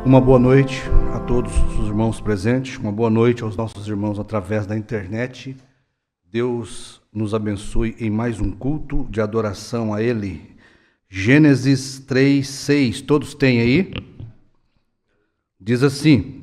Uma boa noite a todos os irmãos presentes, uma boa noite aos nossos irmãos através da internet. Deus nos abençoe em mais um culto de adoração a Ele. Gênesis 3:6, todos têm aí? Diz assim: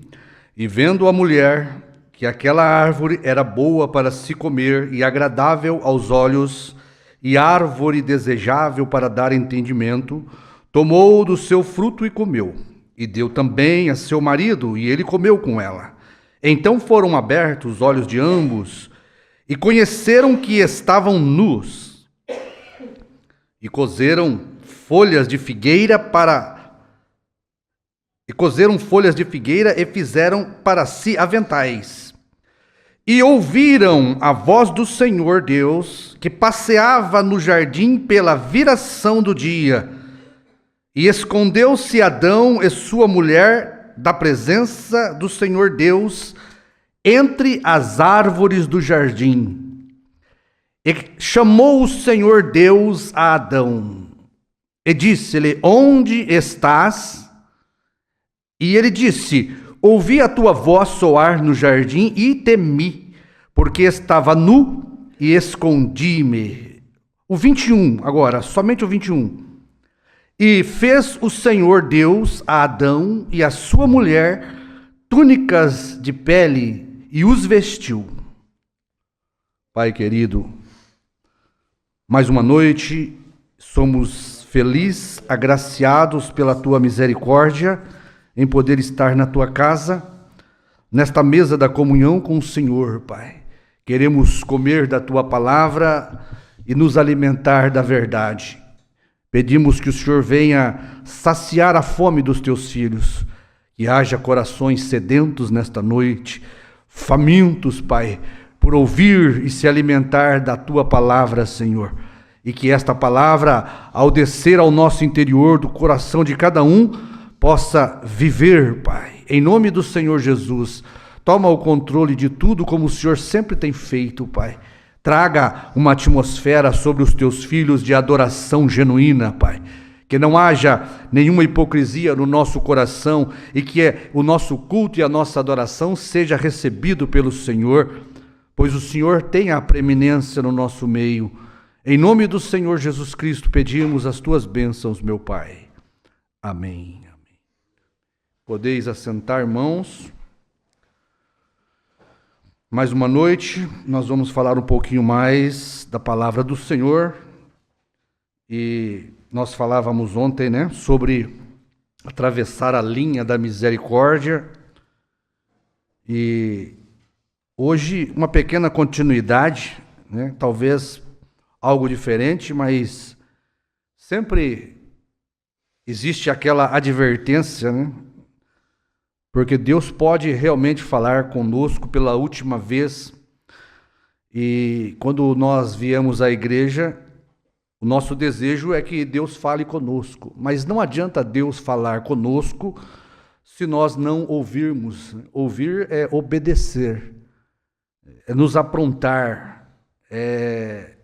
E vendo a mulher que aquela árvore era boa para se comer e agradável aos olhos, e árvore desejável para dar entendimento, tomou do seu fruto e comeu. E deu também a seu marido, e ele comeu com ela. Então foram abertos os olhos de ambos, e conheceram que estavam nus. E cozeram folhas de figueira e fizeram para si aventais. E ouviram a voz do Senhor Deus, que passeava no jardim pela viração do dia. E escondeu-se Adão e sua mulher da presença do Senhor Deus entre as árvores do jardim. E chamou o Senhor Deus a Adão e disse-lhe: Onde estás? E ele disse: Ouvi a tua voz soar no jardim e temi, porque estava nu e escondi-me. O 21 agora, somente o 21. E fez o Senhor Deus a Adão e a sua mulher túnicas de pele e os vestiu. Pai querido, mais uma noite, somos felizes, agraciados pela tua misericórdia em poder estar na tua casa, nesta mesa da comunhão com o Senhor, Pai. Queremos comer da tua palavra e nos alimentar da verdade. Pedimos que o Senhor venha saciar a fome dos teus filhos, que haja corações sedentos nesta noite, famintos, Pai, por ouvir e se alimentar da tua palavra, Senhor. E que esta palavra, ao descer ao nosso interior, do coração de cada um, possa viver, Pai. Em nome do Senhor Jesus, toma o controle de tudo como o Senhor sempre tem feito, Pai. Traga uma atmosfera sobre os teus filhos de adoração genuína, Pai. Que não haja nenhuma hipocrisia no nosso coração e que o nosso culto e a nossa adoração seja recebido pelo Senhor, pois o Senhor tem a preeminência no nosso meio. Em nome do Senhor Jesus Cristo pedimos as tuas bênçãos, meu Pai. Amém. Amém. Podeis assentar, irmãos. Mais uma noite, nós vamos falar um pouquinho mais da palavra do Senhor. E nós falávamos ontem, sobre atravessar a linha da misericórdia. E hoje uma pequena continuidade, talvez algo diferente, mas sempre existe aquela advertência, porque Deus pode realmente falar conosco pela última vez. E quando nós viemos à igreja, o nosso desejo é que Deus fale conosco. Mas não adianta Deus falar conosco se nós não ouvirmos. Ouvir é obedecer, é nos aprontar, é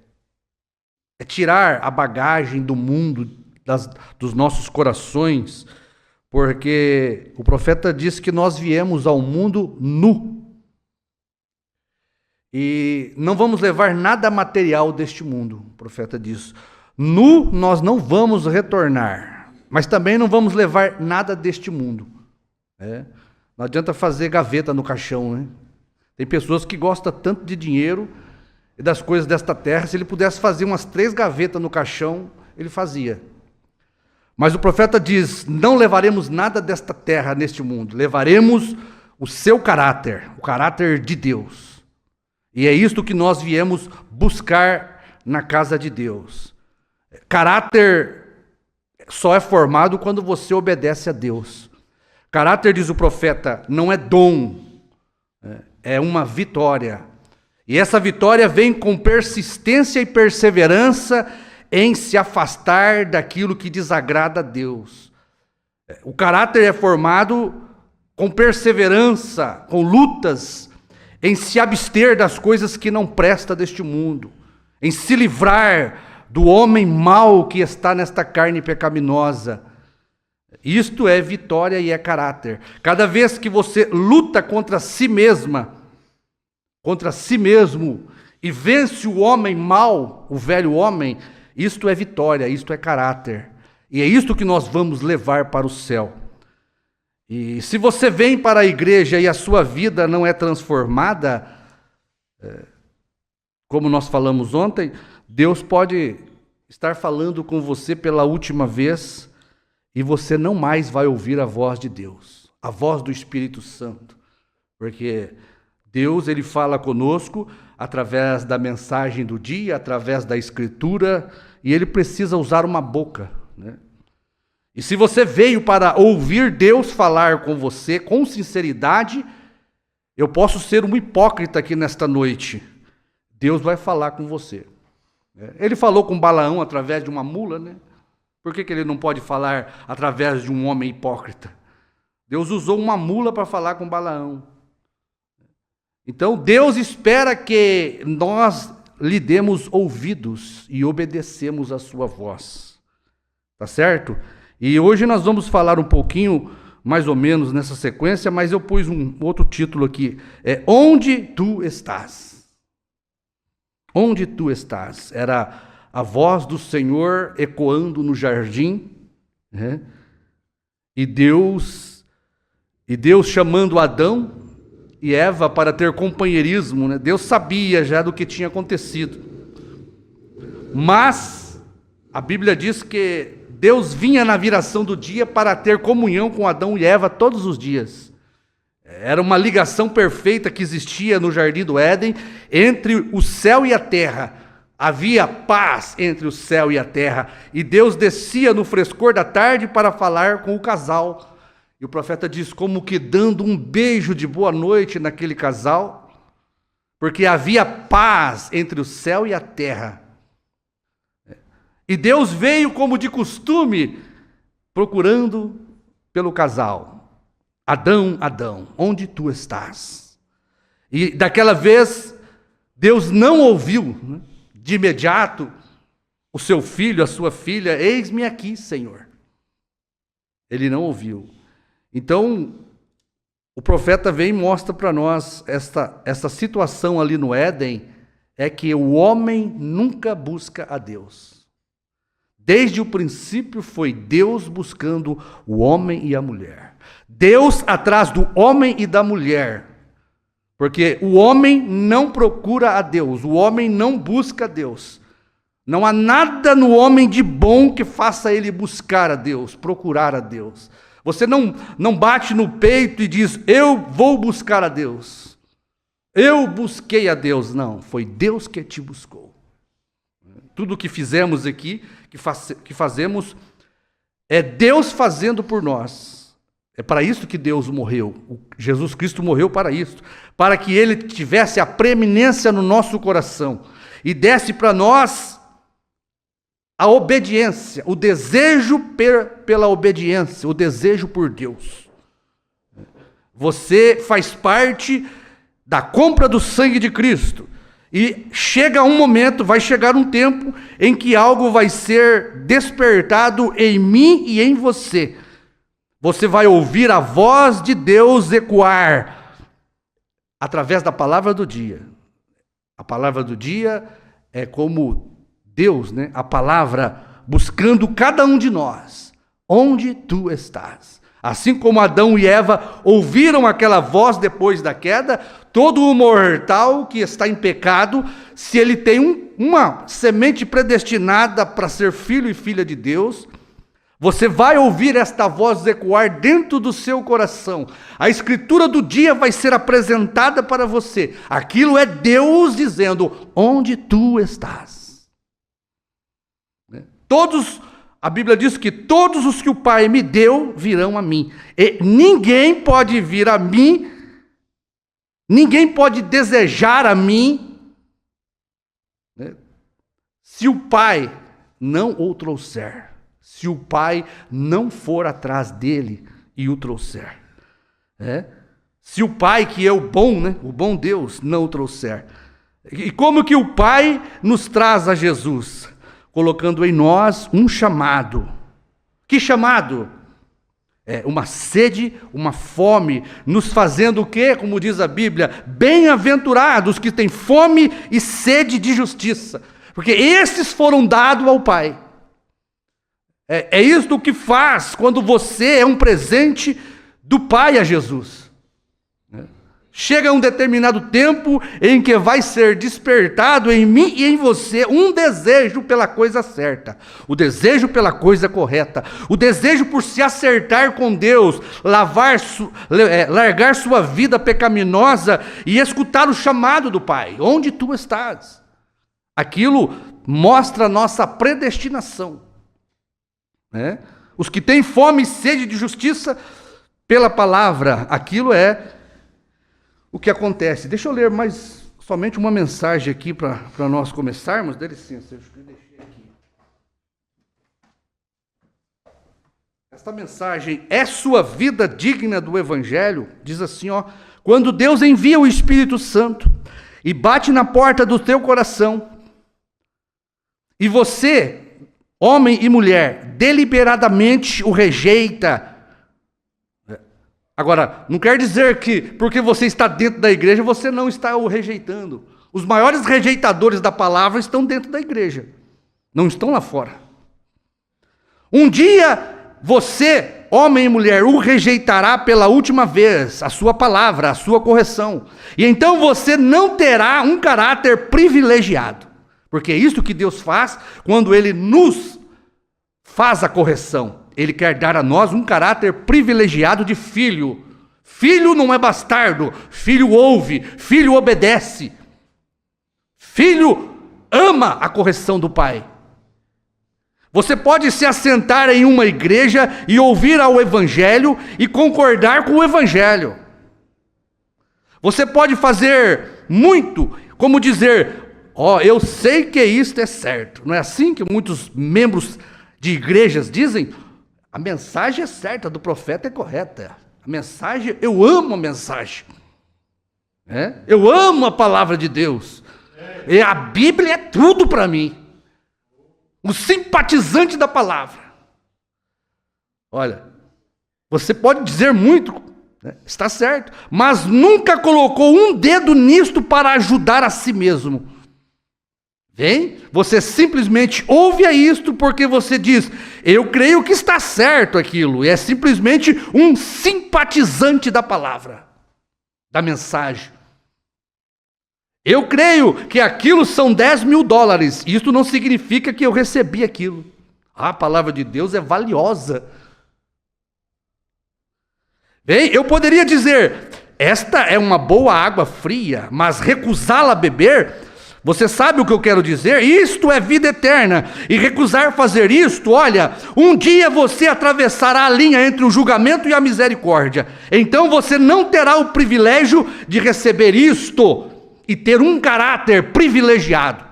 tirar a bagagem do mundo, dos nossos corações. Porque o profeta diz que nós viemos ao mundo nu. E não vamos levar nada material deste mundo, o profeta diz. Nu nós não vamos retornar, mas também não vamos levar nada deste mundo. Não adianta fazer gaveta no caixão, Tem pessoas que gostam tanto de dinheiro e das coisas desta terra, se ele pudesse fazer umas 3 gavetas no caixão, ele fazia. Mas o profeta diz: não levaremos nada desta terra neste mundo, levaremos o seu caráter, o caráter de Deus. E é isto que nós viemos buscar na casa de Deus. Caráter só é formado quando você obedece a Deus. Caráter, diz o profeta, não é dom, é uma vitória. E essa vitória vem com persistência e perseverança em se afastar daquilo que desagrada a Deus. O caráter é formado com perseverança, com lutas, em se abster das coisas que não prestam deste mundo, em se livrar do homem mau que está nesta carne pecaminosa. Isto é vitória e é caráter. Cada vez que você luta contra si mesma, contra si mesmo, e vence o homem mau, o velho homem, isto é vitória, isto é caráter. E é isto que nós vamos levar para o céu. E se você vem para a igreja e a sua vida não é transformada, como nós falamos ontem, Deus pode estar falando com você pela última vez e você não mais vai ouvir a voz de Deus, a voz do Espírito Santo, porque Deus, ele fala conosco através da mensagem do dia, através da escritura, e ele precisa usar uma boca, né? E se você veio para ouvir Deus falar com você com sinceridade, eu posso ser um hipócrita aqui nesta noite. Deus vai falar com você. Ele falou com Balaão através de uma mula, né? Por que ele não pode falar através de um homem hipócrita? Deus usou uma mula para falar com Balaão. Então Deus espera que nós lhe demos ouvidos e obedecemos a sua voz. Tá certo? E hoje nós vamos falar um pouquinho, mais ou menos nessa sequência, mas eu pus um outro título aqui. Onde tu estás? Onde tu estás? Era a voz do Senhor ecoando no jardim, né? E Deus chamando Adão e Eva para ter companheirismo, né? Deus sabia já do que tinha acontecido. Mas a Bíblia diz que Deus vinha na viração do dia para ter comunhão com Adão e Eva todos os dias. Era uma ligação perfeita que existia no Jardim do Éden entre o céu e a terra. Havia paz entre o céu e a terra. E Deus descia no frescor da tarde para falar com o casal. E o profeta diz como que dando um beijo de boa noite naquele casal, porque havia paz entre o céu e a terra. E Deus veio como de costume, procurando pelo casal. Adão, Adão, onde tu estás? E daquela vez, Deus não ouviu, né, de imediato o seu filho, a sua filha, eis-me aqui, Senhor. Ele não ouviu. Então, o profeta vem e mostra para nós essa situação ali no Éden, é que o homem nunca busca a Deus. Desde o princípio foi Deus buscando o homem e a mulher. Deus atrás do homem e da mulher. Porque o homem não procura a Deus, o homem não busca a Deus. Não há nada no homem de bom que faça ele buscar a Deus, procurar a Deus. Você não bate no peito e diz, eu vou buscar a Deus. Eu busquei a Deus. Não, foi Deus que te buscou. Tudo o que fizemos aqui, que fazemos, é Deus fazendo por nós. É para isso que Deus morreu. Jesus Cristo morreu para isso. Para que Ele tivesse a preeminência no nosso coração. E desse para nós a obediência, o desejo pela obediência, o desejo por Deus. Você faz parte da compra do sangue de Cristo. E chega um momento, vai chegar um tempo em que algo vai ser despertado em mim e em você. Você vai ouvir a voz de Deus ecoar através da palavra do dia. A palavra do dia é como Deus, né? A palavra buscando cada um de nós. Onde tu estás? Assim como Adão e Eva ouviram aquela voz depois da queda, todo o mortal que está em pecado, se ele tem uma semente predestinada para ser filho e filha de Deus, você vai ouvir esta voz ecoar dentro do seu coração. A escritura do dia vai ser apresentada para você. Aquilo é Deus dizendo, onde tu estás? A Bíblia diz que todos os que o Pai me deu virão a mim. E ninguém pode vir a mim, ninguém pode desejar a mim, né, se o Pai não o trouxer. Se o Pai não for atrás dele e o trouxer. Se o Pai, que é o bom, né, o bom Deus, não o trouxer. E como que o Pai nos traz a Jesus? Colocando em nós um chamado. Que chamado? uma sede, uma fome, nos fazendo o quê? Como diz a Bíblia, bem-aventurados que têm fome e sede de justiça, porque esses foram dados ao Pai. É isso que faz quando você é um presente do Pai a Jesus. Chega um determinado tempo em que vai ser despertado em mim e em você um desejo pela coisa certa, o desejo pela coisa correta, o desejo por se acertar com Deus, largar sua vida pecaminosa e escutar o chamado do Pai. Onde tu estás? Aquilo mostra a nossa predestinação. Os que têm fome e sede de justiça pela palavra, aquilo é o que acontece. Deixa eu ler somente uma mensagem aqui para nós começarmos. Dê licença, eu deixei aqui. Esta mensagem é sua vida digna do Evangelho. Diz assim, quando Deus envia o Espírito Santo e bate na porta do teu coração, e você, homem e mulher, deliberadamente o rejeita. Agora, não quer dizer que porque você está dentro da igreja, você não está o rejeitando. Os maiores rejeitadores da palavra estão dentro da igreja, não estão lá fora. Um dia, você, homem e mulher, o rejeitará pela última vez, a sua palavra, a sua correção. E então você não terá um caráter privilegiado. Porque é isso que Deus faz quando Ele nos faz a correção. Ele quer dar a nós um caráter privilegiado de filho. Filho não é bastardo, filho ouve, filho obedece. Filho ama a correção do pai. Você pode se assentar em uma igreja e ouvir ao evangelho e concordar com o evangelho. Você pode fazer muito, como dizer, eu sei que isto é certo. Não é assim que muitos membros de igrejas dizem? A mensagem é certa, do profeta é correta. A mensagem, eu amo a mensagem. Eu amo a palavra de Deus. E a Bíblia é tudo para mim. O simpatizante da palavra. Olha, você pode dizer muito, está certo, mas nunca colocou um dedo nisto para ajudar a si mesmo. Você simplesmente ouve isto porque você diz, eu creio que está certo aquilo. E é simplesmente um simpatizante da palavra, da mensagem. Eu creio que aquilo são $10.000. Isso não significa que eu recebi aquilo. A palavra de Deus é valiosa. Eu poderia dizer, esta é uma boa água fria, mas recusá-la a beber... Você sabe o que eu quero dizer? Isto é vida eterna. E recusar fazer isto, olha, um dia você atravessará a linha entre o julgamento e a misericórdia. Então você não terá o privilégio de receber isto e ter um caráter privilegiado.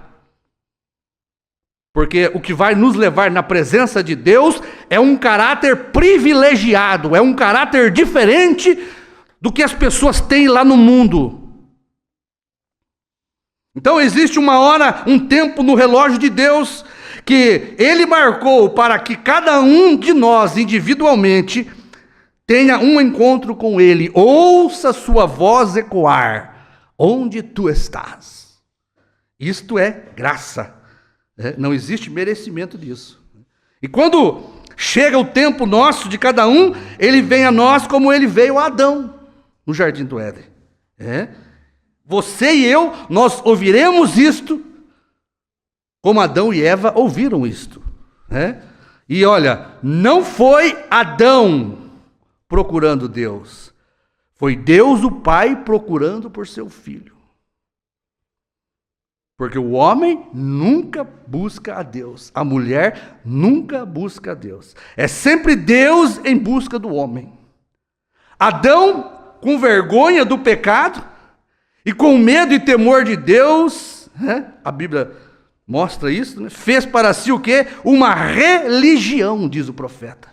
Porque o que vai nos levar na presença de Deus é um caráter privilegiado, é um caráter diferente do que as pessoas têm lá no mundo. Então existe uma hora, um tempo no relógio de Deus que Ele marcou para que cada um de nós individualmente tenha um encontro com Ele, ouça sua voz ecoar, onde tu estás. Isto é graça, não existe merecimento disso. E quando chega o tempo nosso de cada um, Ele vem a nós como Ele veio a Adão no jardim do Éden. Você e eu, nós ouviremos isto, como Adão e Eva ouviram isto. E olha, não foi Adão procurando Deus, foi Deus o Pai procurando por seu filho. Porque o homem nunca busca a Deus, a mulher nunca busca a Deus. É sempre Deus em busca do homem. Adão, com vergonha do pecado, e com medo e temor de Deus, a Bíblia mostra isso, fez para si o quê? Uma religião, diz o profeta.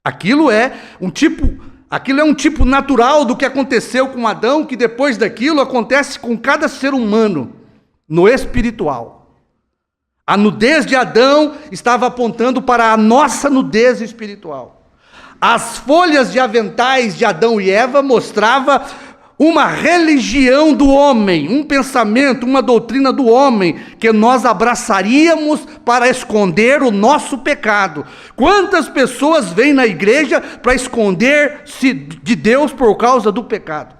Aquilo é um tipo natural do que aconteceu com Adão, que depois daquilo acontece com cada ser humano, no espiritual. A nudez de Adão estava apontando para a nossa nudez espiritual. As folhas de aventais de Adão e Eva mostrava uma religião do homem, um pensamento, uma doutrina do homem, que nós abraçaríamos para esconder o nosso pecado. Quantas pessoas vêm na igreja para esconder-se de Deus por causa do pecado?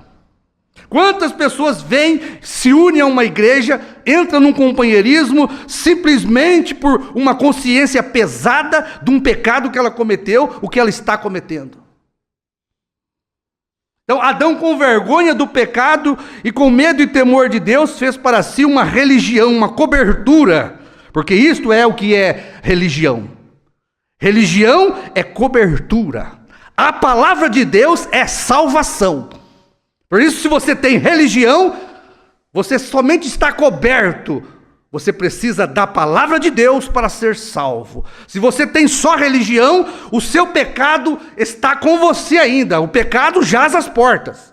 Quantas pessoas vêm, se unem a uma igreja, entram num companheirismo, simplesmente por uma consciência pesada de um pecado que ela cometeu, o que ela está cometendo. Então, Adão, com vergonha do pecado e com medo e temor de Deus, fez para si uma religião, uma cobertura, porque isto é o que é religião. Religião é cobertura. A palavra de Deus é salvação. Por isso, se você tem religião, você somente está coberto. Você precisa da palavra de Deus para ser salvo. Se você tem só religião, o seu pecado está com você ainda. O pecado jaz às portas.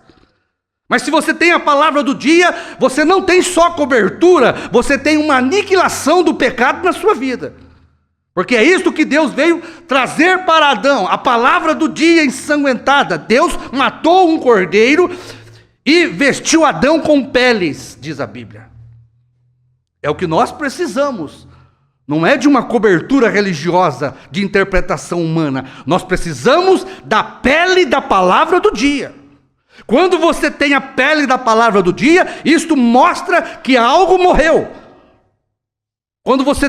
Mas se você tem a palavra do dia, você não tem só cobertura, você tem uma aniquilação do pecado na sua vida. Porque é isso que Deus veio trazer para Adão, a palavra do dia ensanguentada. Deus matou um cordeiro e vestiu Adão com peles, diz a Bíblia. É o que nós precisamos. Não é de uma cobertura religiosa, de interpretação humana. Nós precisamos da pele da palavra do dia. Quando você tem a pele da palavra do dia, isto mostra que algo morreu. Quando você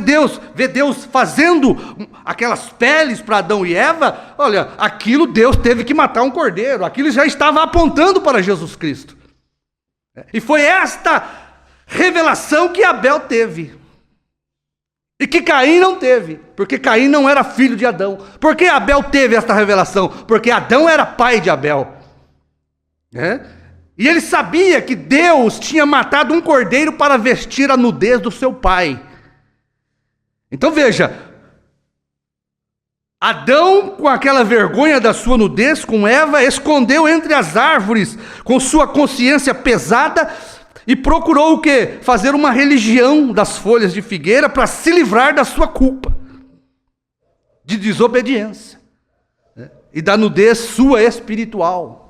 vê Deus fazendo aquelas peles para Adão e Eva, olha, aquilo Deus teve que matar um cordeiro, aquilo já estava apontando para Jesus Cristo. E foi esta revelação que Abel teve, e que Caim não teve, porque Caim não era filho de Adão. Por que Abel teve esta revelação? Porque Adão era pai de Abel. E ele sabia que Deus tinha matado um cordeiro para vestir a nudez do seu pai. Então veja, Adão, com aquela vergonha da sua nudez, com Eva, escondeu entre as árvores, com sua consciência pesada, e procurou o quê? Fazer uma religião das folhas de figueira para se livrar da sua culpa, de desobediência, e da nudez sua espiritual.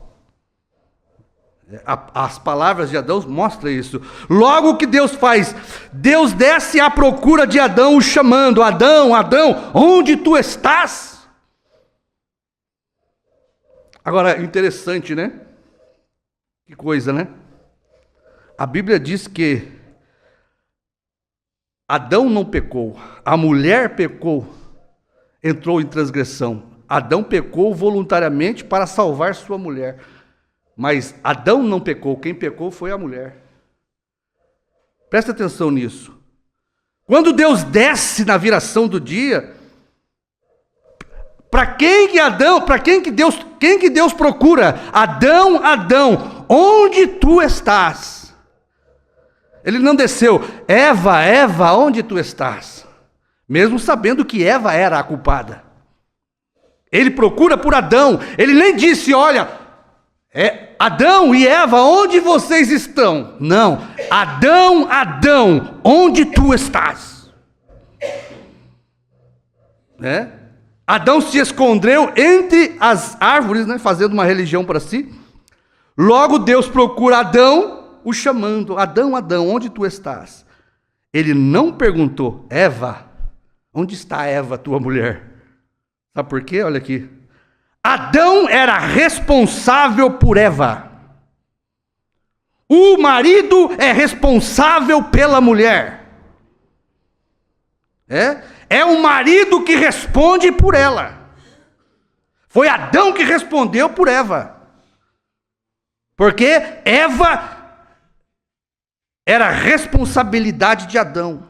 As palavras de Adão mostram isso. Logo o que Deus faz? Deus desce à procura de Adão, o chamando: Adão, Adão, onde tu estás? Agora, interessante, né? Que coisa, né? A Bíblia diz que Adão não pecou, a mulher pecou, entrou em transgressão. Adão pecou voluntariamente para salvar sua mulher. Mas Adão não pecou, quem pecou foi a mulher. Presta atenção nisso. Quando Deus desce na viração do dia, para quem que Deus procura? Adão, Adão, onde tu estás? Ele não desceu: Eva, Eva, onde tu estás? Mesmo sabendo que Eva era a culpada. Ele procura por Adão. Ele nem disse: olha, Adão e Eva, onde vocês estão? Não, Adão, Adão, onde tu estás? Adão se escondeu entre as árvores, fazendo uma religião para si. Logo Deus procura Adão, o chamando: Adão, Adão, onde tu estás? Ele não perguntou: Eva, onde está Eva, tua mulher? Sabe por quê? Olha aqui. Adão era responsável por Eva. O marido é responsável pela mulher. É o marido que responde por ela. Foi Adão que respondeu por Eva. Porque Eva era responsabilidade de Adão.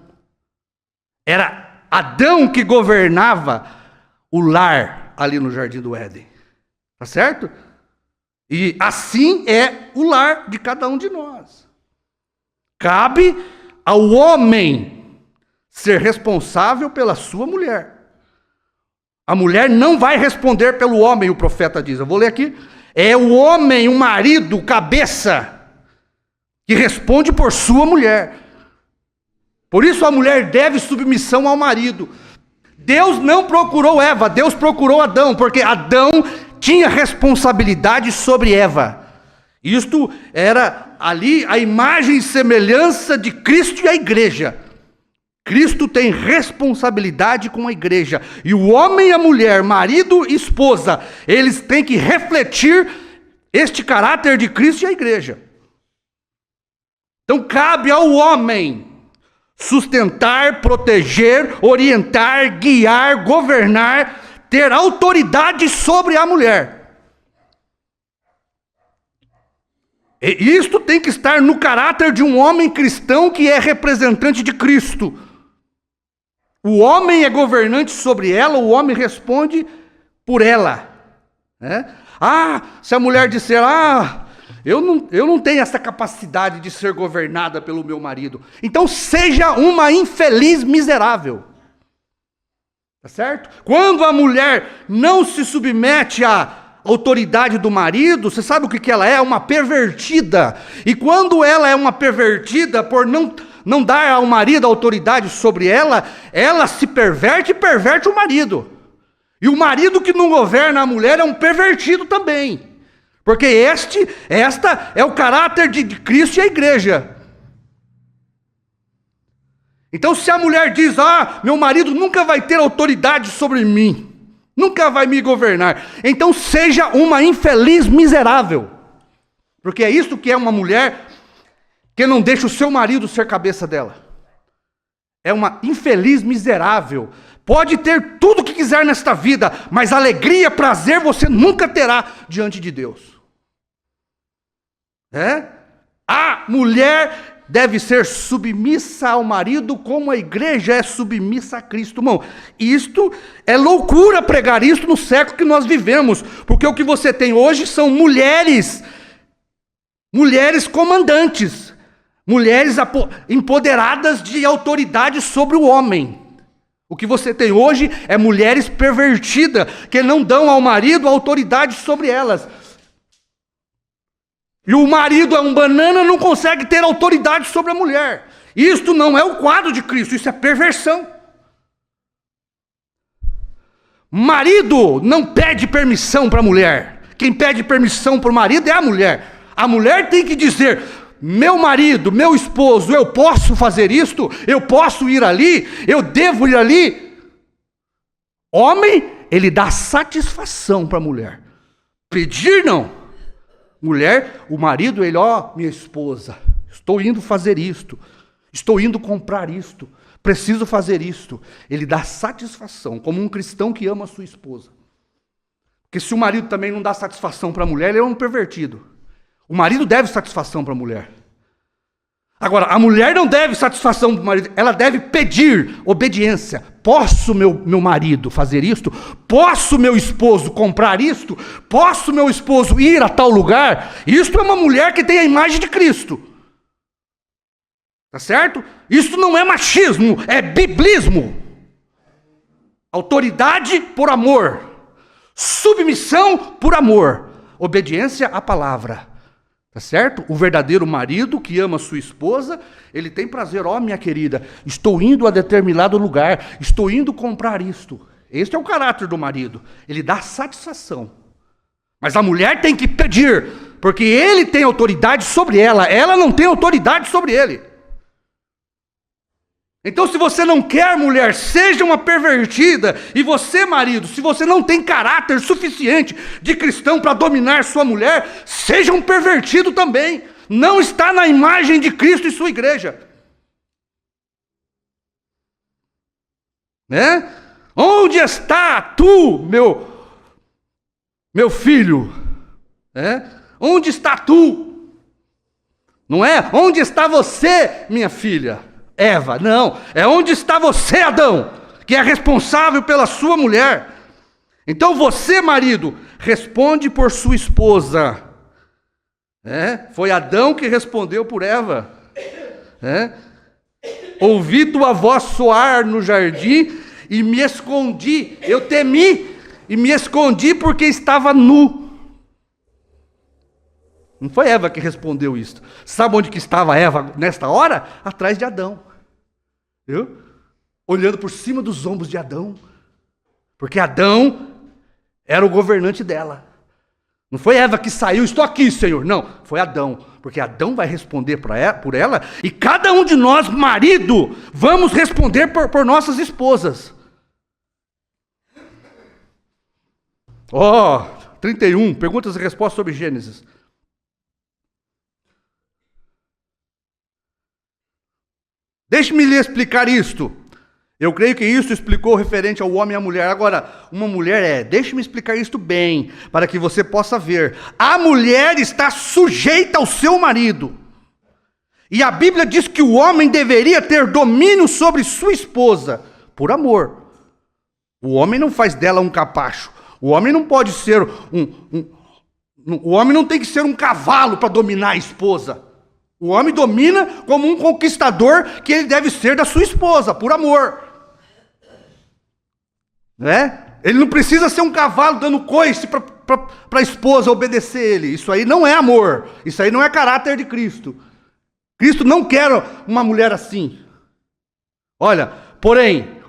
Era Adão que governava o lar ali no Jardim do Éden. Tá certo? E assim é o lar de cada um de nós. Cabe ao homem ser responsável pela sua mulher. A mulher não vai responder pelo homem, o profeta diz. Eu vou ler aqui. É o homem, o marido, o cabeça, que responde por sua mulher. Por isso a mulher deve submissão ao marido. Deus não procurou Eva, Deus procurou Adão, porque Adão tinha responsabilidade sobre Eva. Isto era ali a imagem e semelhança de Cristo e a igreja. Cristo tem responsabilidade com a igreja. E o homem e a mulher, marido e esposa, eles têm que refletir este caráter de Cristo e a igreja. Então cabe ao homem sustentar, proteger, orientar, guiar, governar, ter autoridade sobre a mulher. E isto tem que estar no caráter de um homem cristão que é representante de Cristo. O homem é governante sobre ela, o homem responde por ela. Né? Se a mulher disser, eu não tenho essa capacidade de ser governada pelo meu marido. Então seja uma infeliz miserável. Tá certo? Quando a mulher não se submete à autoridade do marido, você sabe o que ela é? Uma pervertida. E quando ela é uma pervertida, por não dar ao marido autoridade sobre ela, ela se perverte e perverte o marido. E o marido que não governa a mulher é um pervertido também. Porque esta é o caráter de Cristo e a igreja. Então se a mulher diz, meu marido nunca vai ter autoridade sobre mim, nunca vai me governar, então seja uma infeliz miserável. Porque é isso que é uma mulher que não deixa o seu marido ser cabeça dela. É uma infeliz miserável. Pode ter tudo o que quiser nesta vida, mas alegria, prazer você nunca terá diante de Deus. A mulher deve ser submissa ao marido como a igreja é submissa a Cristo. Irmão, isto é loucura pregar isto no século que nós vivemos, porque o que você tem hoje são mulheres comandantes, mulheres empoderadas de autoridade sobre o homem. O que você tem hoje é mulheres pervertidas, que não dão ao marido autoridade sobre elas. E o marido é um banana, não consegue ter autoridade sobre a mulher. Isto não é o quadro de Cristo, isso é perversão. Marido não pede permissão para a mulher. Quem pede permissão para o marido é a mulher. A mulher tem que dizer, meu marido, meu esposo, eu posso fazer isto? Eu posso ir ali? Eu devo ir ali? Homem, ele dá satisfação para a mulher. Pedir não. Mulher, o marido, ele, minha esposa, estou indo fazer isto, estou indo comprar isto, preciso fazer isto. Ele dá satisfação, como um cristão que ama a sua esposa. Porque se o marido também não dá satisfação para a mulher, ele é um pervertido. O marido deve satisfação para a mulher. Agora, a mulher não deve satisfação para o marido, ela deve pedir obediência. Posso, meu marido, fazer isto? Posso, meu esposo, comprar isto? Posso, meu esposo, ir a tal lugar? Isto é uma mulher que tem a imagem de Cristo. Tá certo? Isto não é machismo, é biblismo. Autoridade por amor. Submissão por amor. Obediência à palavra. Tá certo? O verdadeiro marido que ama sua esposa, ele tem prazer, minha querida, estou indo a determinado lugar, estou indo comprar isto. Este é o caráter do marido, ele dá satisfação. Mas a mulher tem que pedir, porque ele tem autoridade sobre ela não tem autoridade sobre ele. Então se você não quer, mulher, seja uma pervertida, e você, marido, se você não tem caráter suficiente de cristão para dominar sua mulher, seja um pervertido também. Não está na imagem de Cristo e sua igreja. Onde está tu, meu filho? Onde está tu? Não é? Onde está você, minha filha? Eva, não, é onde está você, Adão, que é responsável pela sua mulher. Então você, marido, responde por sua esposa. Foi Adão que respondeu por Eva. Ouvi tua voz soar no jardim e me escondi. Eu temi e me escondi porque estava nu. Não foi Eva que respondeu isso. Sabe onde que estava Eva nesta hora? Atrás de Adão. Viu? Olhando por cima dos ombros de Adão. Porque Adão era o governante dela. Não foi Eva que saiu, estou aqui, Senhor. Não, foi Adão. Porque Adão vai responder por ela, e cada um de nós, marido, vamos responder por nossas esposas. 31, perguntas e respostas sobre Gênesis. Deixe-me lhe explicar isto. Eu creio que isso explicou referente ao homem e à mulher. Agora, uma mulher deixe-me explicar isto bem, para que você possa ver. A mulher está sujeita ao seu marido. E a Bíblia diz que o homem deveria ter domínio sobre sua esposa, por amor. O homem não faz dela um capacho. O homem não pode ser o homem não tem que ser um cavalo para dominar a esposa. O homem domina como um conquistador que ele deve ser da sua esposa, por amor. Ele não precisa ser um cavalo dando coice para a esposa obedecer ele. Isso aí não é amor. Isso aí não é caráter de Cristo. Cristo não quer uma mulher assim. Olha, porém,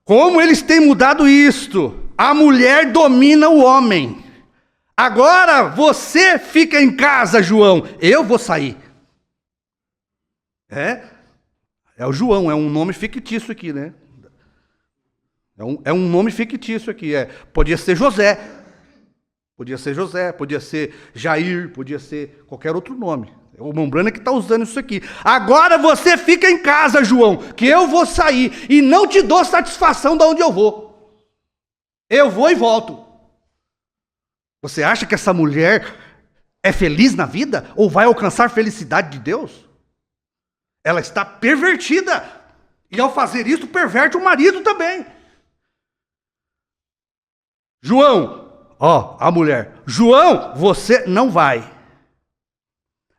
como eles têm mudado isto. A mulher domina o homem. Agora você fica em casa, João. Eu vou sair. É o João, é um nome fictício aqui, né? É um nome fictício aqui. Podia ser José. Podia ser Jair, podia ser qualquer outro nome. É o Mombrana que está usando isso aqui. Agora você fica em casa, João, que eu vou sair e não te dou satisfação de onde eu vou. Eu vou e volto. Você acha que essa mulher é feliz na vida? Ou vai alcançar felicidade de Deus? Ela está pervertida. E ao fazer isso, perverte o marido também. João, a mulher. João, você não vai.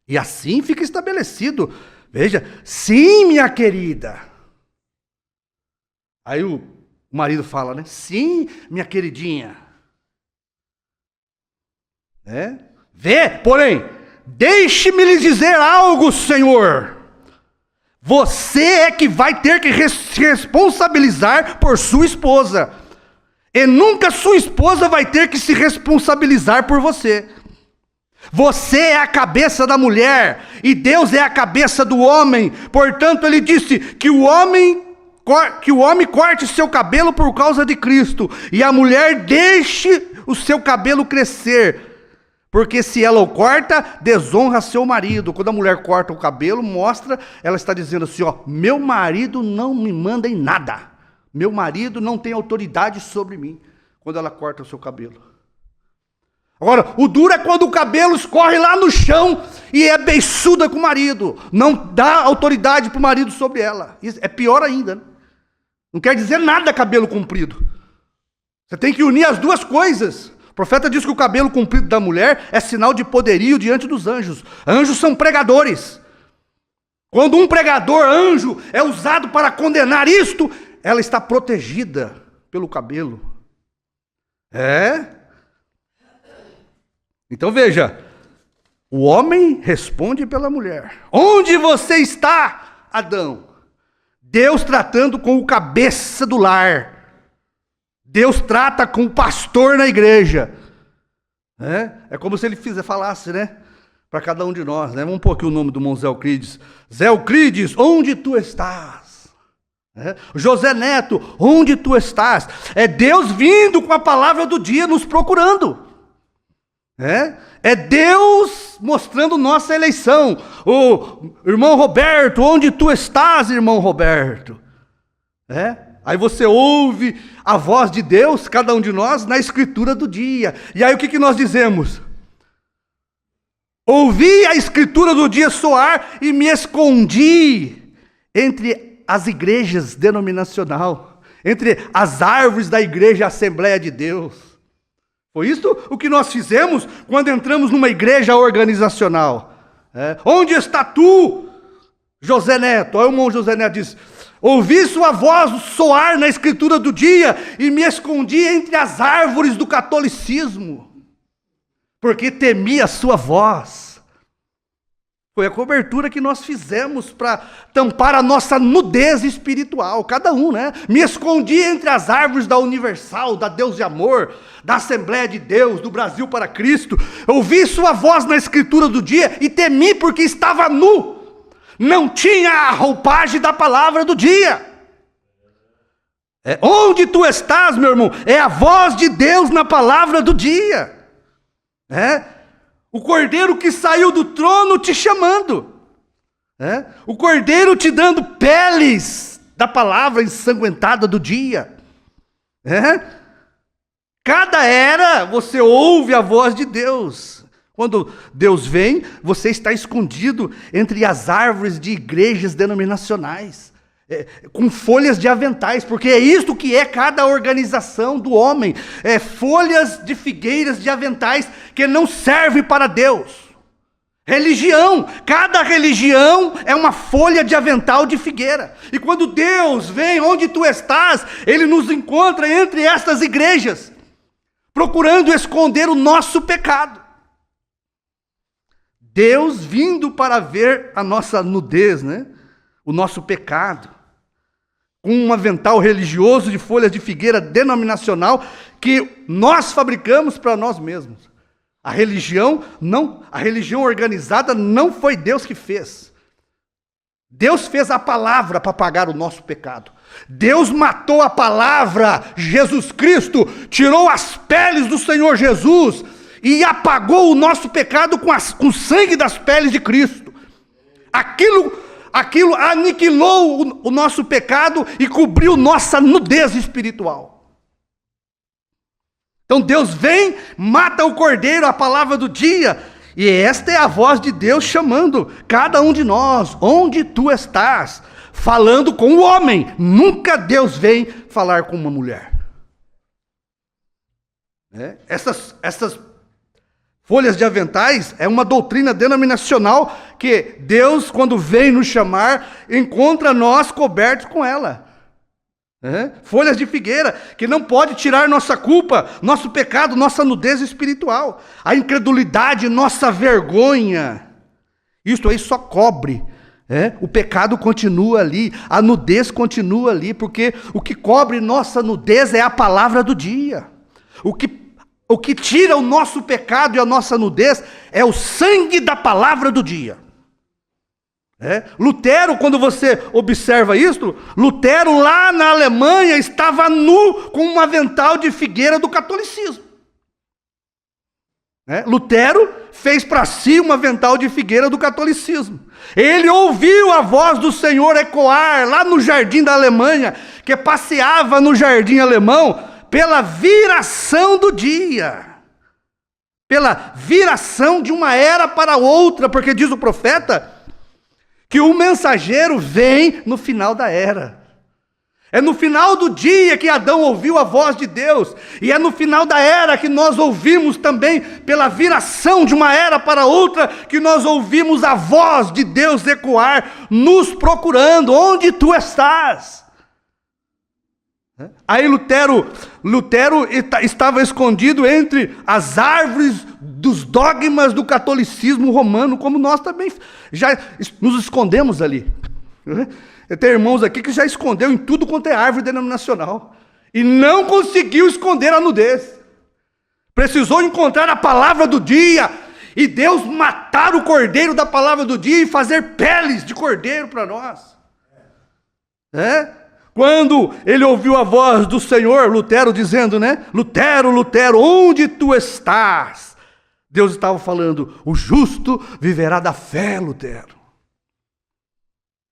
E assim fica estabelecido. Veja, sim, minha querida. Aí o marido fala, né? Sim, minha queridinha. Porém, deixe-me lhe dizer algo, Senhor. Você é que vai ter que se responsabilizar por sua esposa. E nunca sua esposa vai ter que se responsabilizar por você. Você é a cabeça da mulher e Deus é a cabeça do homem. Portanto, ele disse que o homem corte seu cabelo por causa de Cristo e a mulher deixe o seu cabelo crescer. Porque se ela o corta, desonra seu marido. Quando a mulher corta o cabelo, ela está dizendo assim, meu marido não me manda em nada. Meu marido não tem autoridade sobre mim. Quando ela corta o seu cabelo. Agora, o duro é quando o cabelo escorre lá no chão e é beiçuda com o marido. Não dá autoridade para o marido sobre ela. Isso é pior ainda, né? Não quer dizer nada cabelo comprido. Você tem que unir as duas coisas. O profeta diz que o cabelo comprido da mulher é sinal de poderio diante dos anjos. Anjos são pregadores. Quando um pregador, anjo, é usado para condenar isto, ela está protegida pelo cabelo. Então veja, o homem responde pela mulher. Onde você está, Adão? Deus tratando com o cabeça do lar. Deus trata com o pastor na igreja. É como se ele falasse, né? Para cada um de nós, né? Vamos pôr aqui o nome do irmão Zé Euclides. Zé Euclides, onde tu estás? José Neto, onde tu estás? É Deus vindo com a palavra do dia nos procurando. É Deus mostrando nossa eleição. O irmão Roberto, onde tu estás, irmão Roberto? Aí você ouve a voz de Deus, cada um de nós, na escritura do dia. E aí o que nós dizemos? Ouvi a escritura do dia soar e me escondi entre as igrejas denominacional, entre as árvores da igreja Assembleia de Deus. Foi isso o que nós fizemos quando entramos numa igreja organizacional. Onde está tu, José Neto? Aí o irmão José Neto diz, ouvi sua voz soar na escritura do dia e me escondi entre as árvores do catolicismo, porque temi a sua voz. Foi a cobertura que nós fizemos para tampar a nossa nudez espiritual, cada um, né? Me escondi entre as árvores da Universal, da Deus de Amor, da Assembleia de Deus, do Brasil para Cristo. Ouvi sua voz na escritura do dia e temi porque estava nu. Não tinha a roupagem da palavra do dia. Onde tu estás, meu irmão? É a voz de Deus na palavra do dia. O Cordeiro que saiu do trono te chamando. O Cordeiro te dando peles da palavra ensanguentada do dia. Cada era você ouve a voz de Deus. Quando Deus vem, você está escondido entre as árvores de igrejas denominacionais, com folhas de aventais, porque é isto que é cada organização do homem, folhas de figueiras de aventais que não servem para Deus. Religião, cada religião é uma folha de avental de figueira, e quando Deus vem onde tu estás, Ele nos encontra entre estas igrejas, procurando esconder o nosso pecado. Deus vindo para ver a nossa nudez, o nosso pecado, com um avental religioso de folhas de figueira denominacional que nós fabricamos para nós mesmos. A religião organizada não foi Deus que fez. Deus fez a palavra para pagar o nosso pecado. Deus matou a palavra, Jesus Cristo, tirou as peles do Senhor Jesus e apagou o nosso pecado com o sangue das peles de Cristo. Aquilo aniquilou o nosso pecado e cobriu nossa nudez espiritual. Então Deus vem, mata o cordeiro, a palavra do dia, e esta é a voz de Deus chamando cada um de nós, onde tu estás, falando com o homem. Nunca Deus vem falar com uma mulher. Essas folhas de aventais é uma doutrina denominacional que Deus, quando vem nos chamar, encontra nós cobertos com ela. Folhas de figueira, que não pode tirar nossa culpa, nosso pecado, nossa nudez espiritual. A incredulidade, nossa vergonha. Isto aí só cobre. O pecado continua ali, a nudez continua ali, porque o que cobre nossa nudez é a palavra do dia. O que tira o nosso pecado e a nossa nudez é o sangue da palavra do dia. Lutero, quando você observa isso, Lutero lá na Alemanha estava nu com um avental de figueira do catolicismo. Lutero fez para si um avental de figueira do catolicismo. Ele ouviu a voz do Senhor ecoar lá no jardim da Alemanha, que passeava no jardim alemão, pela viração do dia, pela viração de uma era para outra, porque diz o profeta que o mensageiro vem no final da era. É no final do dia que Adão ouviu a voz de Deus, e é no final da era que nós ouvimos também, pela viração de uma era para outra, que nós ouvimos a voz de Deus ecoar, nos procurando, onde tu estás? Aí Lutero estava escondido entre as árvores dos dogmas do catolicismo romano, como nós também já nos escondemos ali. Tem irmãos aqui que já escondeu em tudo quanto é árvore denominacional e não conseguiu esconder a nudez. Precisou encontrar a palavra do dia e Deus matar o cordeiro da palavra do dia e fazer peles de cordeiro para nós. Quando ele ouviu a voz do Senhor, Lutero dizendo, Lutero, Lutero, onde tu estás? Deus estava falando, o justo viverá da fé, Lutero.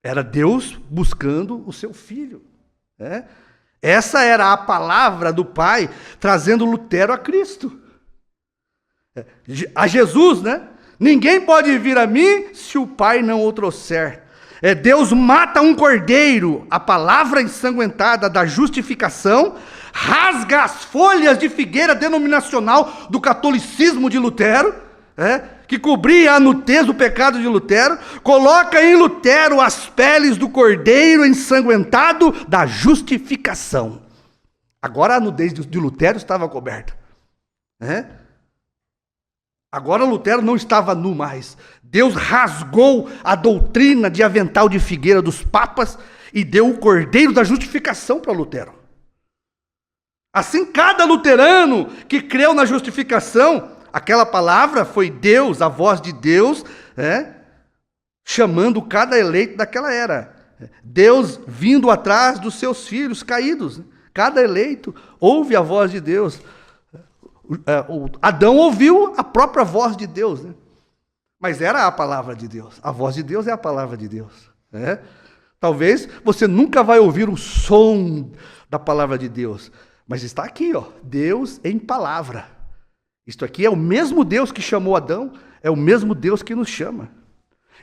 Era Deus buscando o seu filho. Essa era a palavra do Pai, trazendo Lutero a Cristo. A Jesus, Ninguém pode vir a mim se o Pai não o trouxer. Deus mata um cordeiro, a palavra ensanguentada da justificação, rasga as folhas de figueira denominacional do catolicismo de Lutero, que cobria a nudez do pecado de Lutero, coloca em Lutero as peles do cordeiro ensanguentado da justificação. Agora a nudez de Lutero estava coberta. Agora Lutero não estava nu mais. Deus rasgou a doutrina de avental de figueira dos papas e deu o cordeiro da justificação para Lutero. Assim, cada luterano que creu na justificação, aquela palavra foi Deus, a voz de Deus, chamando cada eleito daquela era. Deus vindo atrás dos seus filhos caídos. Cada eleito ouve a voz de Deus. Adão ouviu a própria voz de Deus, né? Mas era a palavra de Deus. A voz de Deus é a palavra de Deus. Talvez você nunca vai ouvir o som da palavra de Deus, mas está aqui, Deus em palavra. Isto aqui é o mesmo Deus que chamou Adão, é o mesmo Deus que nos chama.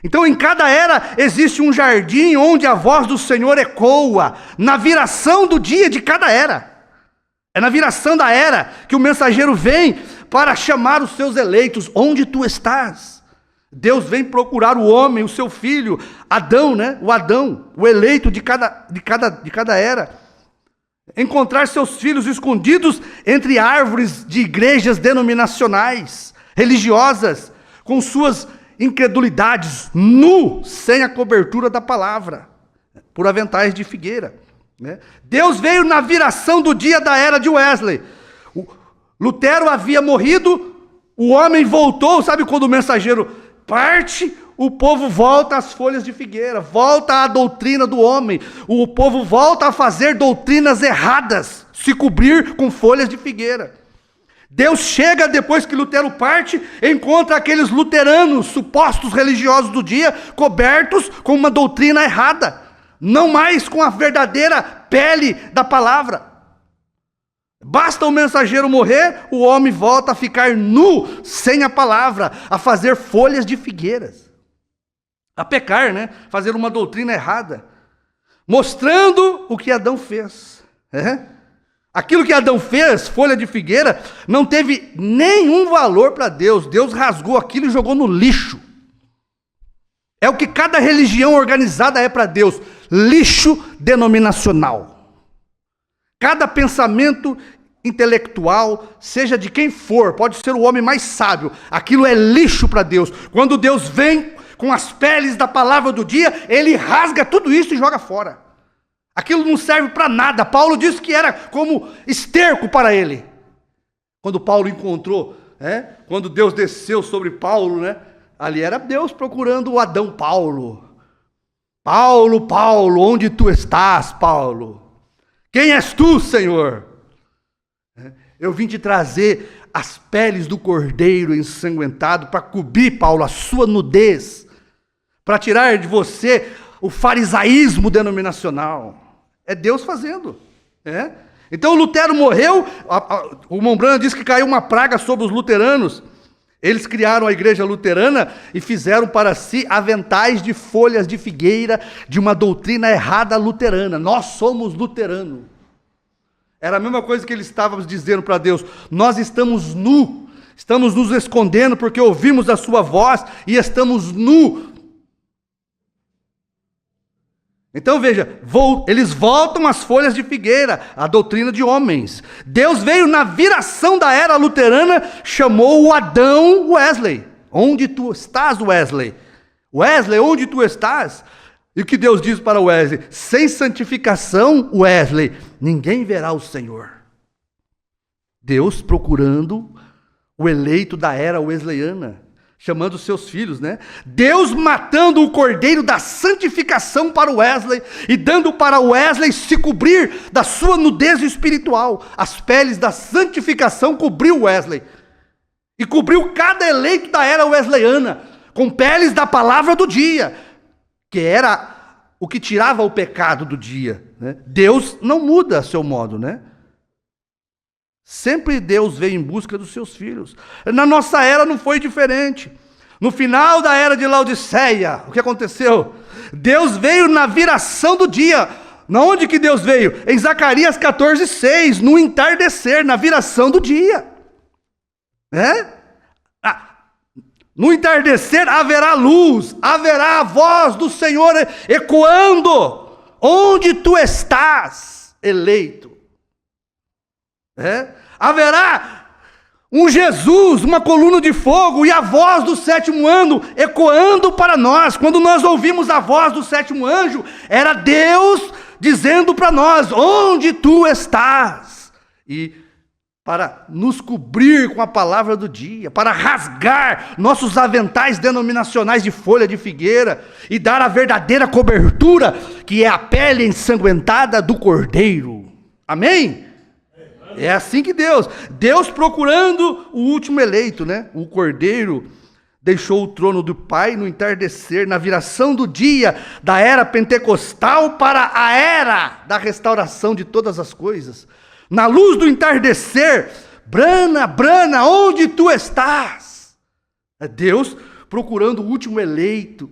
Então, em cada era existe um jardim onde a voz do Senhor ecoa, na viração do dia de cada era. É na viração da era que o mensageiro vem para chamar os seus eleitos. Onde tu estás? Deus vem procurar o homem, o seu filho, Adão, O Adão, o eleito de cada era. Encontrar seus filhos escondidos entre árvores de igrejas denominacionais, religiosas, com suas incredulidades, nu, sem a cobertura da palavra, por aventais de figueira. Deus veio na viração do dia da era de Wesley. Lutero havia morrido, o homem voltou, sabe quando o mensageiro parte, o povo volta às folhas de figueira, volta à doutrina do homem, o povo volta a fazer doutrinas erradas, se cobrir com folhas de figueira. Deus chega depois que Lutero parte, encontra aqueles luteranos, supostos religiosos do dia, cobertos com uma doutrina errada, não mais com a verdadeira pele da palavra. Basta o mensageiro morrer, o homem volta a ficar nu, sem a palavra, a fazer folhas de figueiras, a pecar, fazer uma doutrina errada, mostrando o que Adão fez. Aquilo que Adão fez, folha de figueira, não teve nenhum valor para Deus. Deus rasgou aquilo e jogou no lixo. É o que cada religião organizada é para Deus: lixo denominacional. Cada pensamento intelectual, seja de quem for, pode ser o homem mais sábio, aquilo é lixo para Deus. Quando Deus vem com as peles da palavra do dia, ele rasga tudo isso e joga fora. Aquilo não serve para nada. Paulo disse que era como esterco para ele. Quando Paulo encontrou, quando Deus desceu sobre Paulo, ali era Deus procurando o Adão Paulo. Paulo, Paulo, onde tu estás, Paulo? Quem és tu, Senhor? Eu vim te trazer as peles do cordeiro ensanguentado para cobrir, Paulo, a sua nudez, para tirar de você o farisaísmo denominacional. É Deus fazendo. Então Lutero morreu, o Mombrana diz que caiu uma praga sobre os luteranos. Eles criaram a igreja luterana e fizeram para si aventais de folhas de figueira de uma doutrina errada luterana. Nós somos luteranos. Era a mesma coisa que eles estavam dizendo para Deus: nós estamos nu, estamos nos escondendo porque ouvimos a sua voz e estamos nu. Então veja, eles voltam às folhas de figueira, a doutrina de homens. Deus veio na viração da era luterana, chamou o Adão Wesley. Onde tu estás, Wesley? Wesley, onde tu estás? E o que Deus diz para Wesley? Sem santificação, Wesley, ninguém verá o Senhor. Deus procurando o eleito da era wesleyana, chamando seus filhos, Deus matando o cordeiro da santificação para Wesley e dando para Wesley se cobrir da sua nudez espiritual. As peles da santificação cobriu Wesley e cobriu cada eleito da era wesleyana com peles da palavra do dia, que era o que tirava o pecado do dia. Deus não muda seu modo, Sempre Deus veio em busca dos seus filhos. Na nossa era não foi diferente. No final da era de Laodiceia, o que aconteceu? Deus veio na viração do dia. Na onde que Deus veio? Em Zacarias 14:6, no entardecer, na viração do dia. No entardecer haverá luz, haverá a voz do Senhor ecoando. Onde tu estás, eleito? Haverá um Jesus, uma coluna de fogo e a voz do sétimo anjo ecoando para nós. Quando nós ouvimos a voz do sétimo anjo, era Deus dizendo para nós: onde tu estás? E para nos cobrir com a palavra do dia, para rasgar nossos aventais denominacionais de folha de figueira e dar a verdadeira cobertura, que é a pele ensanguentada do Cordeiro. Amém? É assim que Deus procurando o último eleito, né? O Cordeiro deixou o trono do Pai no entardecer, na viração do dia da era pentecostal para a era da restauração de todas as coisas. Na luz do entardecer, brana, brana, onde tu estás? É Deus procurando o último eleito,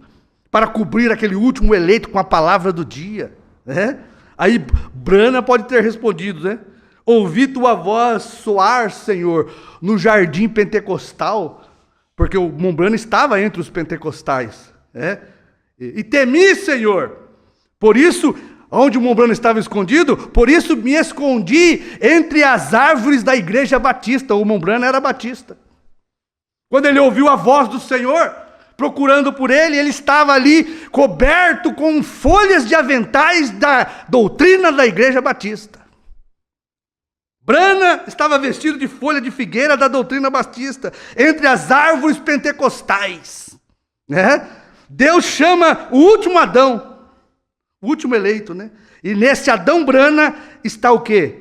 para cobrir aquele último eleito com a palavra do dia, né? Aí Brana pode ter respondido, né? Ouvi tua voz soar, Senhor, no jardim pentecostal, porque o irmão Brana estava entre os pentecostais, né? E temi, Senhor, por isso, onde o irmão Brana estava escondido, por isso me escondi entre as árvores da igreja batista. O irmão Brana era batista. Quando ele ouviu a voz do Senhor, procurando por ele, ele estava ali coberto com folhas de aventais da doutrina da igreja batista. Brana estava vestido de folha de figueira da doutrina batista, entre as árvores pentecostais, né? Deus chama o último Adão, o último eleito, né? E nesse Adão Brana está o quê?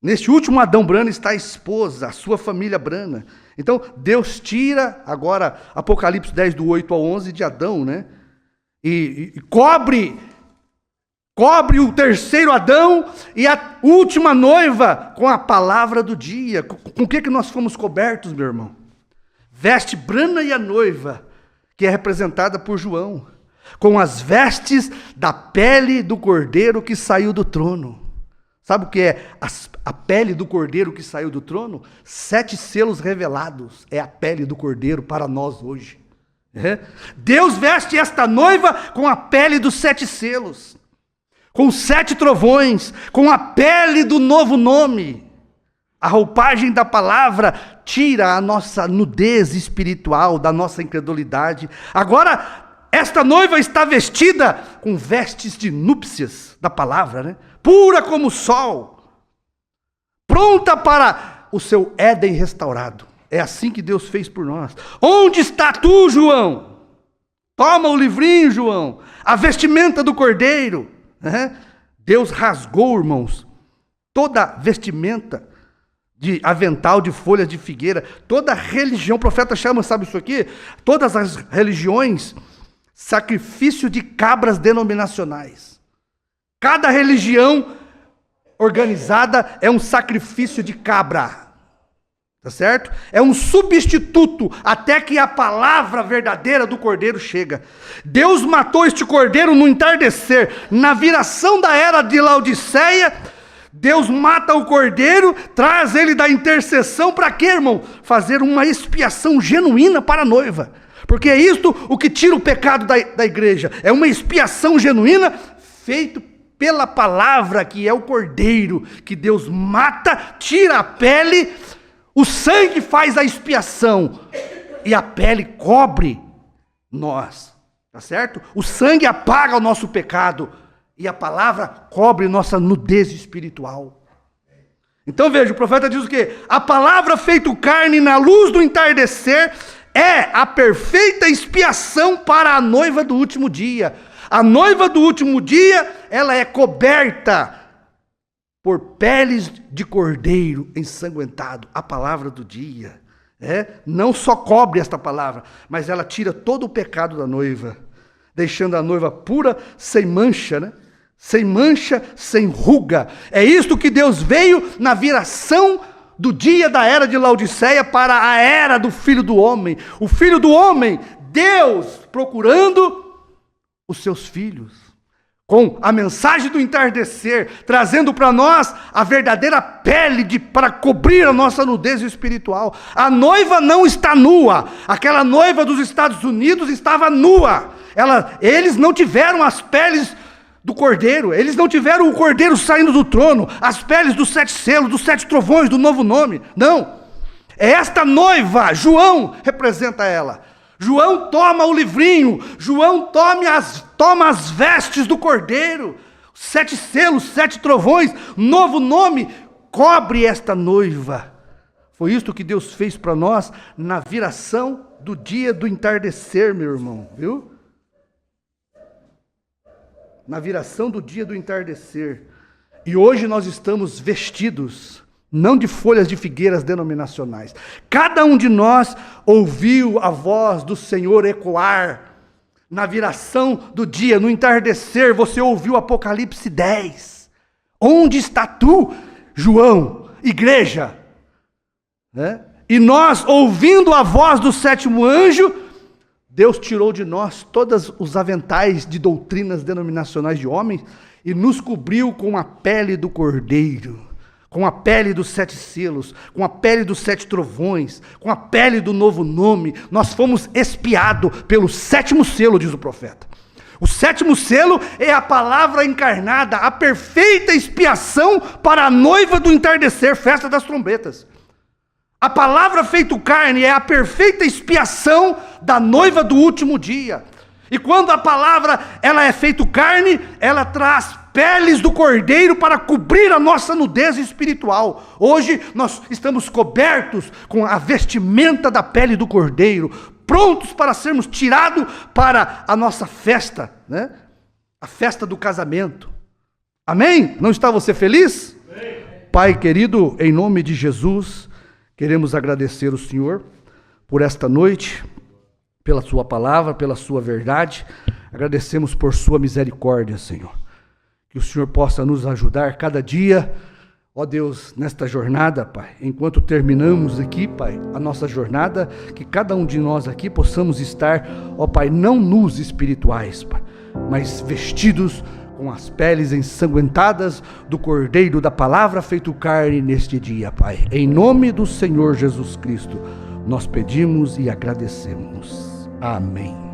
Nesse último Adão Brana está a esposa, a sua família Brana. Então, Deus tira, agora, Apocalipse 10, do 8 ao 11, de Adão, né? E cobre o terceiro Adão e a última noiva com a palavra do dia. Com o que nós fomos cobertos, meu irmão? Veste Brana e a noiva, que é representada por João, com as vestes da pele do cordeiro que saiu do trono. Sabe o que é a pele do cordeiro que saiu do trono? 7 selos revelados é a pele do cordeiro para nós hoje. Deus veste esta noiva com a pele dos 7 selos, com 7 trovões, com a pele do novo nome. A roupagem da palavra tira a nossa nudez espiritual, da nossa incredulidade. Agora, esta noiva está vestida com vestes de núpcias da palavra, né? Pura como o sol, pronta para o seu Éden restaurado. É assim que Deus fez por nós. Onde está tu, João? Toma o livrinho, João, a vestimenta do cordeiro. Deus rasgou, irmãos, toda vestimenta de avental de folhas de figueira. Toda religião, o profeta chama, sabe isso aqui? Todas as religiões, sacrifício de cabras denominacionais. Cada religião organizada é um sacrifício de cabra, tá certo? É um substituto até que a palavra verdadeira do cordeiro chega. Deus matou este cordeiro no entardecer, na viração da era de Laodiceia. Deus mata o cordeiro, traz ele da intercessão para quê, irmão? Fazer uma expiação genuína para a noiva. Porque é isto o que tira o pecado da igreja. É uma expiação genuína feita pela palavra, que é o cordeiro, que Deus mata, tira a pele, o sangue faz a expiação, e a pele cobre nós, tá certo? O sangue apaga o nosso pecado, e a palavra cobre nossa nudez espiritual. Então veja, o profeta diz o quê? A palavra feito carne na luz do entardecer é a perfeita expiação para a noiva do último dia. A noiva do último dia, ela é coberta por peles de cordeiro ensanguentado, a palavra do dia. Não só cobre esta palavra, mas ela tira todo o pecado da noiva, deixando a noiva pura, sem mancha, né? Sem mancha, sem ruga. É isto que Deus veio na viração do dia da era de Laodiceia para a era do Filho do Homem. O Filho do Homem, Deus procurando os seus filhos, com a mensagem do entardecer, trazendo para nós a verdadeira pele para cobrir a nossa nudez espiritual. A noiva não está nua. Aquela noiva dos Estados Unidos estava nua. Eles não tiveram as peles do cordeiro, eles não tiveram o cordeiro saindo do trono, as peles dos 7 selos, dos 7 trovões, do novo nome. Não. É esta noiva, João representa ela. João toma o livrinho, João toma as vestes do cordeiro, 7 selos, 7 trovões, novo nome, cobre esta noiva. Foi isto que Deus fez para nós na viração do dia do entardecer, meu irmão, viu? Na viração do dia do entardecer. E hoje nós estamos vestidos, não de folhas de figueiras denominacionais. Cada um de nós ouviu a voz do Senhor ecoar. Na viração do dia, no entardecer, você ouviu Apocalipse 10. Onde está tu, João, igreja? Né? E nós, ouvindo a voz do 7º anjo, Deus tirou de nós todos os aventais de doutrinas denominacionais de homens e nos cobriu com a pele do cordeiro, com a pele dos 7 selos, com a pele dos 7 trovões, com a pele do novo nome. Nós fomos espiados pelo 7º selo, diz o profeta. O 7º selo é a palavra encarnada, a perfeita expiação para a noiva do entardecer, festa das trombetas. A palavra feito carne é a perfeita expiação da noiva do último dia. E quando a palavra ela é feito carne, ela traz peles do cordeiro para cobrir a nossa nudez espiritual. Hoje nós estamos cobertos com a vestimenta da pele do cordeiro, prontos para sermos tirados para a nossa festa, né? A festa do casamento. Amém? Não está você feliz? Amém. Pai querido, em nome de Jesus, queremos agradecer o Senhor por esta noite, pela sua palavra, pela sua verdade. Agradecemos por sua misericórdia, Senhor. Que o Senhor possa nos ajudar cada dia, ó Deus, nesta jornada, Pai. Enquanto terminamos aqui, Pai, a nossa jornada, que cada um de nós aqui possamos estar, ó Pai, não nus espirituais, Pai, mas vestidos com as peles ensanguentadas do Cordeiro da Palavra feito carne neste dia, Pai. Em nome do Senhor Jesus Cristo, nós pedimos e agradecemos. Amém.